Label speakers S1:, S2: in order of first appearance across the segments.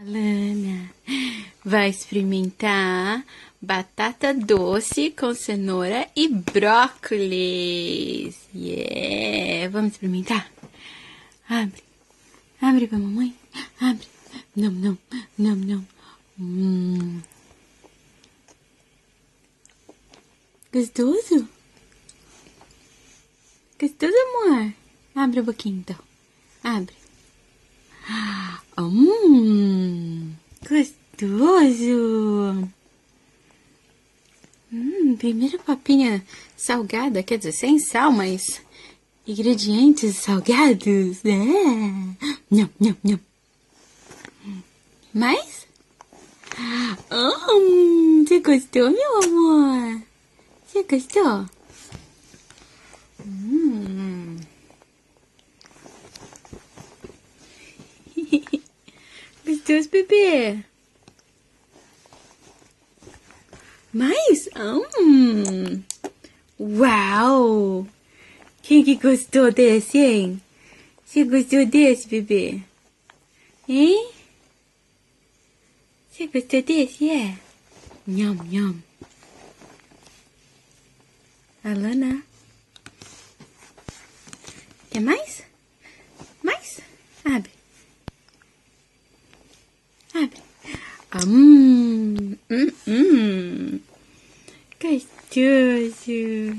S1: Lana vai experimentar batata doce com cenoura e brócolis. Yeah! Vamos experimentar? Abre. Abre pra mamãe. Abre. Não, não, não, não. Gostoso? Gostoso, amor? Abre a boquinha, então. Abre. Gostoso! Primeira papinha salgada, quer dizer, sem sal, mas ingredientes salgados. Nham, nham, nham. Mais? Você gostou, meu amor? Você gostou? Gostoso, bebê? Mais? Uau! Quem que gostou desse, hein? Você gostou desse, bebê? Hein? Você gostou desse, é? Nham, nham. Alana. Quer mais? Mais? Abre. Abre. Gostoso.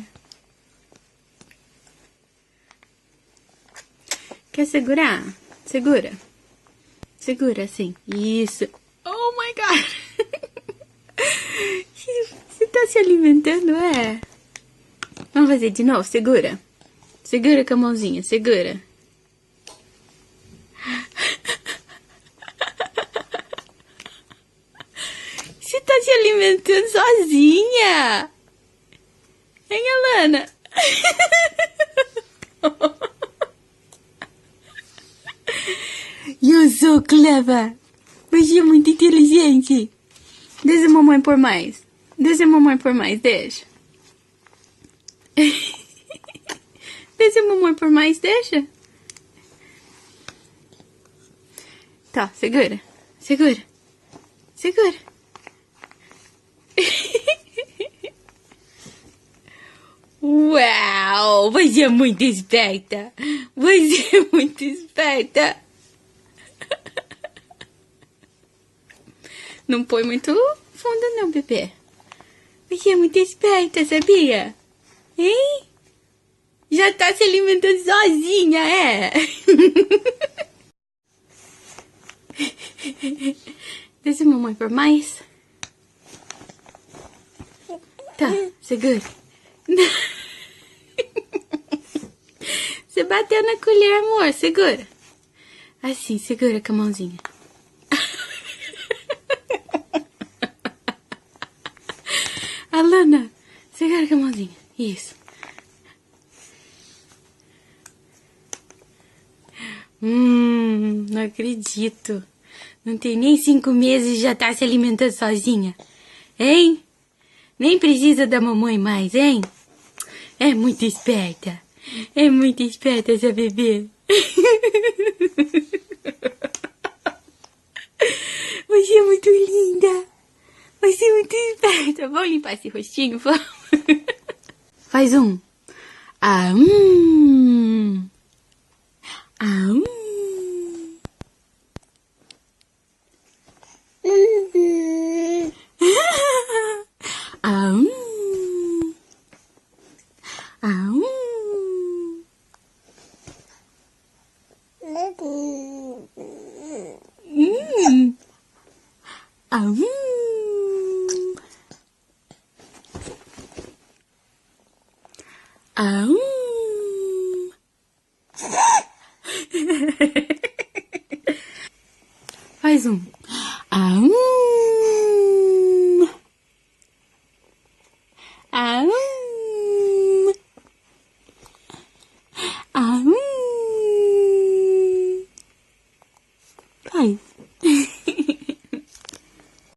S1: Quer segurar? Segura. Segura assim. Isso. Oh my God. Você tá se alimentando, é? Vamos fazer de novo. Segura. Segura com a mãozinha. Segura. Você tá se alimentando sozinha? Hein, Alana? Eu sou clever. Você é muito inteligente. Deixa a mamãe por mais. Deixa a mamãe por mais, deixa. Deixa a mamãe por mais, deixa. Tá, segura. Segura. Segura. Uau! Você é muito esperta. Você é muito esperta. Não põe muito fundo não, bebê. Você é muito esperta, sabia? Hein? Já tá se alimentando sozinha, é? Deixa a mamãe por mais. Tá, segura. Você bateu na colher, amor. Segura. Assim, segura com a mãozinha. Alana, segura com a mãozinha. Isso. Não acredito. Não tem nem 5 meses e já tá se alimentando sozinha. Hein? Nem precisa da mamãe mais, hein? É muito esperta. É muito esperta essa bebê. Você é muito linda. Você é muito esperta. Vamos limpar esse rostinho, vamos? Faz um. Faz um.